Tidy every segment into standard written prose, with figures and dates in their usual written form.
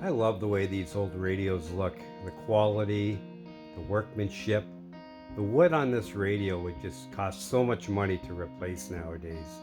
I love the way these old radios look. The quality, the workmanship. The wood on this radio would just cost so much money to replace nowadays.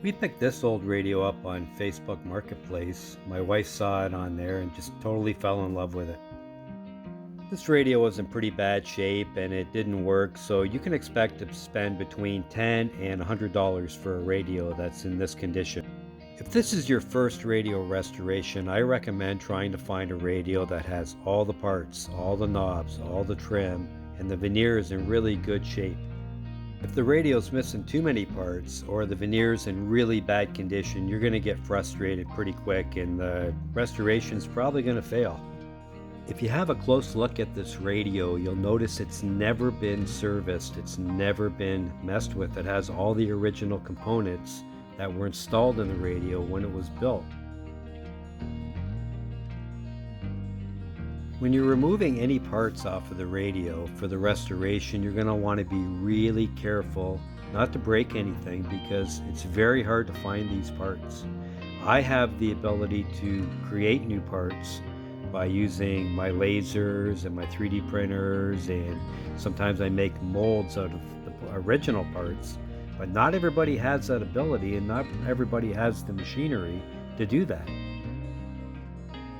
We picked this old radio up on Facebook Marketplace. My wife saw it on there and just totally fell in love with it. This radio was in pretty bad shape and it didn't work, so you can expect to spend between $10 and $100 for a radio that's in this condition. If this is your first radio restoration, I recommend trying to find a radio that has all the parts, all the knobs, all the trim, and the veneer is in really good shape. If the radio's missing too many parts or the veneer's in really bad condition, you're going to get frustrated pretty quick and the restoration's probably going to fail. If you have a close look at this radio, you'll notice it's never been serviced, it's never been messed with. It has all the original components that were installed in the radio when it was built. When you're removing any parts off of the radio for the restoration, you're going to want to be really careful not to break anything because it's very hard to find these parts. I have the ability to create new parts by using my lasers and my 3D printers, and sometimes I make molds out of the original parts, but not everybody has that ability and not everybody has the machinery to do that.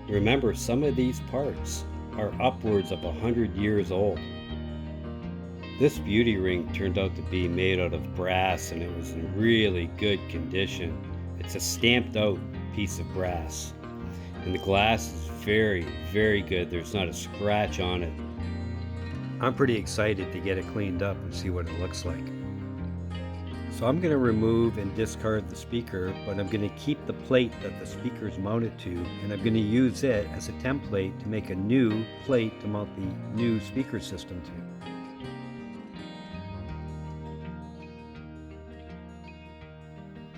Remember, some of these parts are upwards of 100 years old. This beauty ring turned out to be made out of brass and it was in really good condition. It's a stamped out piece of brass and the glass is very, very good. There's not a scratch on it. I'm pretty excited to get it cleaned up and see what it looks like. So I'm going to remove and discard the speaker, but I'm going to keep the plate that the speaker is mounted to, and I'm going to use it as a template to make a new plate to mount the new speaker system to.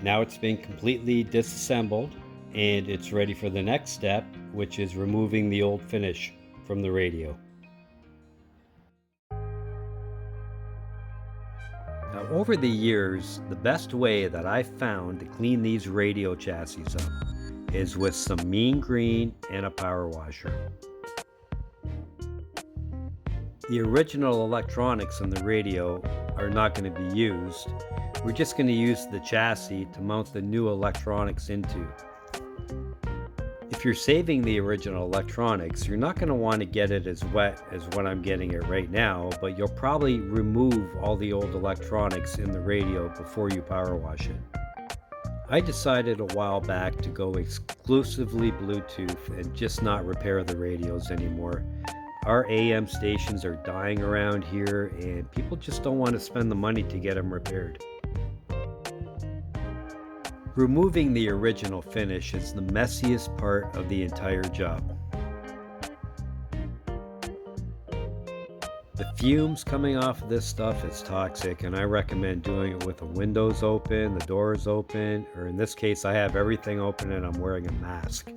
Now it's been completely disassembled, and it's ready for the next step, which is removing the old finish from the radio. Now, over the years, the best way that I've found to clean these radio chassis up is with some mean green and a power washer. The original electronics in the radio are not going to be used. We're just going to use the chassis to mount the new electronics into. If you're saving the original electronics, you're not going to want to get it as wet as what I'm getting it right now, but you'll probably remove all the old electronics in the radio before you power wash it. I decided a while back to go exclusively Bluetooth and just not repair the radios anymore. Our AM stations are dying around here and people just don't want to spend the money to get them repaired. Removing the original finish is the messiest part of the entire job. The fumes coming off of this stuff is toxic, and I recommend doing it with the windows open, the doors open, or in this case I have everything open and I'm wearing a mask.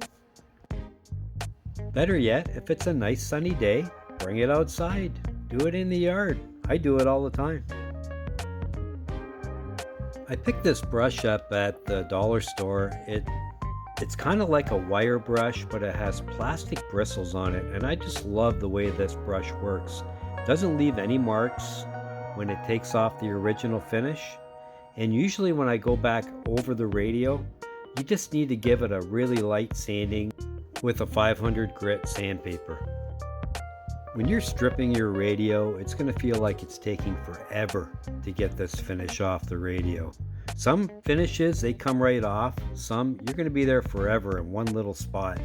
Better yet, if it's a nice sunny day, bring it outside. Do it in the yard. I do it all the time. I picked this brush up at the dollar store. It's kind of like a wire brush, but it has plastic bristles on it, and I just love the way this brush works. It doesn't leave any marks when it takes off the original finish, and usually when I go back over the radio, you just need to give it a really light sanding with a 500 grit sandpaper. When you're stripping your radio, it's going to feel like it's taking forever to get this finish off the radio. Some finishes, they come right off. Some, you're going to be there forever in one little spot.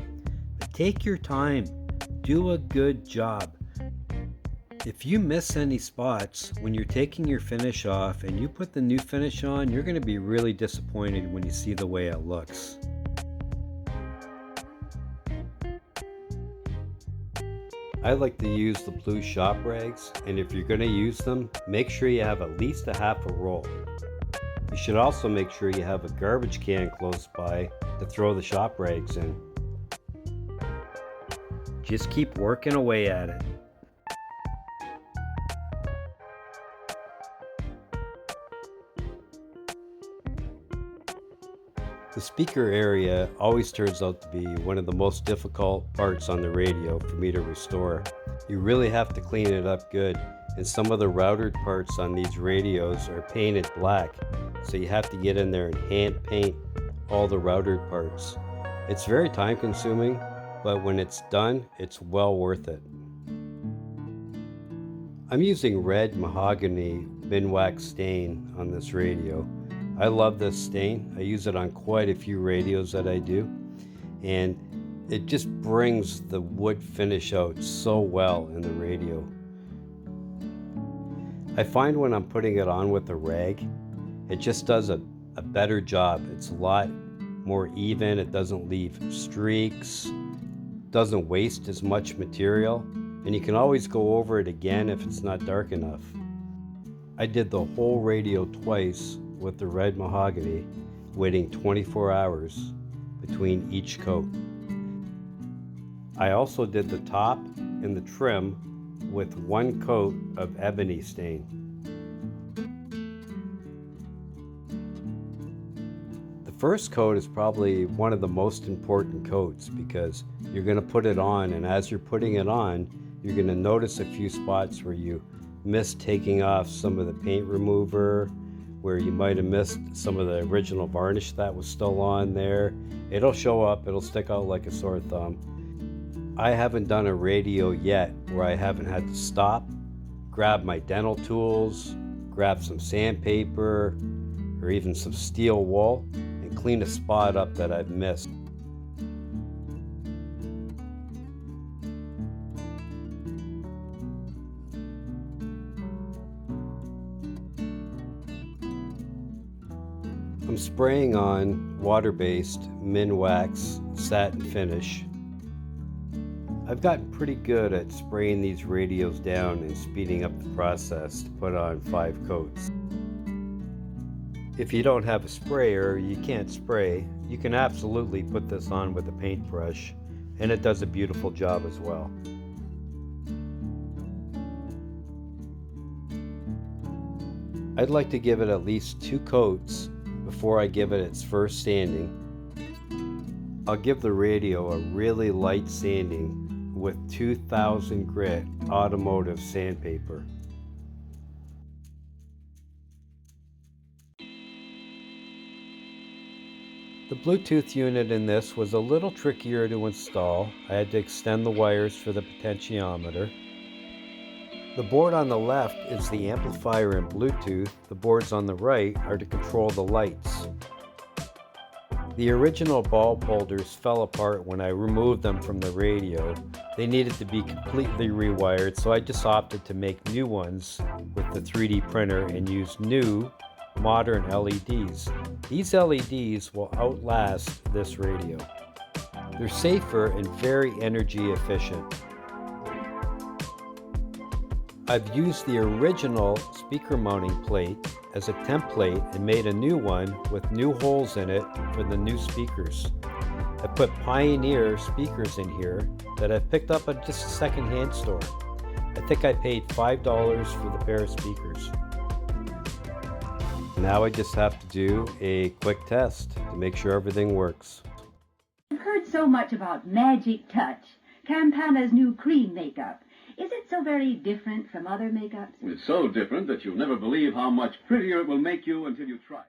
But take your time. Do a good job. If you miss any spots when you're taking your finish off and you put the new finish on, you're going to be really disappointed when you see the way it looks. I like to use the blue shop rags, and if you're going to use them, make sure you have at least a half a roll. You should also make sure you have a garbage can close by to throw the shop rags in. Just keep working away at it. The speaker area always turns out to be one of the most difficult parts on the radio for me to restore. You really have to clean it up good, and some of the routed parts on these radios are painted black, so you have to get in there and hand paint all the routed parts. It's very time consuming, but when it's done, it's well worth it. I'm using red mahogany bin wax stain on this radio. I love this stain. I use it on quite a few radios that I do, and it just brings the wood finish out so well in the radio. I find when I'm putting it on with a rag, it just does a better job. It's a lot more even. It doesn't leave streaks, doesn't waste as much material, and you can always go over it again if it's not dark enough. I did the whole radio twice with the red mahogany, waiting 24 hours between each coat. I also did the top and the trim with one coat of ebony stain. The first coat is probably one of the most important coats because you're going to put it on, and as you're putting it on, you're going to notice a few spots where you missed taking off some of the paint remover, where you might have missed some of the original varnish that was still on there. It'll show up, it'll stick out like a sore thumb. I haven't done a radio yet where I haven't had to stop, grab my dental tools, grab some sandpaper, or even some steel wool, and clean a spot up that I've missed. I'm spraying on water-based min wax satin finish. I've gotten pretty good at spraying these radios down and speeding up the process to put on 5 coats. If you don't have a sprayer, you can't spray, you can absolutely put this on with a paintbrush, and it does a beautiful job as well. I'd like to give it at least 2 coats before I give it its first sanding. I'll give the radio a really light sanding with 2000 grit automotive sandpaper. The Bluetooth unit in this was a little trickier to install. I had to extend the wires for the potentiometer. The board on the left is the amplifier and Bluetooth. The boards on the right are to control the lights. The original bulb holders fell apart when I removed them from the radio. They needed to be completely rewired, so I just opted to make new ones with the 3D printer and use new, modern LEDs. These LEDs will outlast this radio. They're safer and very energy efficient. I've used the original speaker mounting plate as a template and made a new one with new holes in it for the new speakers. I put Pioneer speakers in here that I picked up at just a second-hand store. I think I paid $5 for the pair of speakers. Now I just have to do a quick test to make sure everything works. I've heard so much about Magic Touch, Campana's new cream makeup. Is it so very different from other makeups? It's so different that you'll never believe how much prettier it will make you until you try.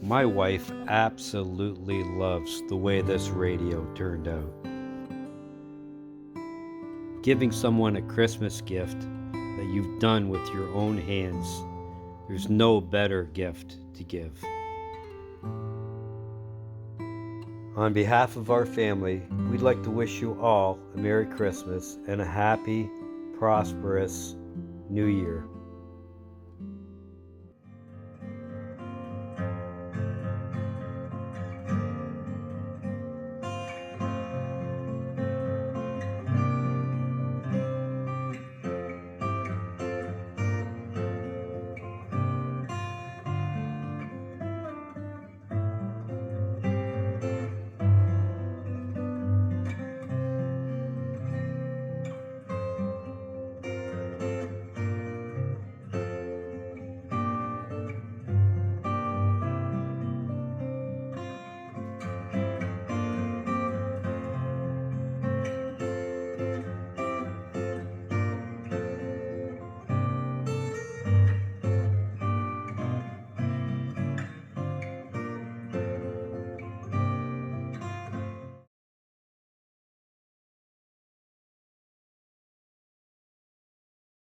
My wife absolutely loves the way this radio turned out. Giving someone a Christmas gift that you've done with your own hands, there's no better gift to give. On behalf of our family, we'd like to wish you all a Merry Christmas and a happy, prosperous New Year.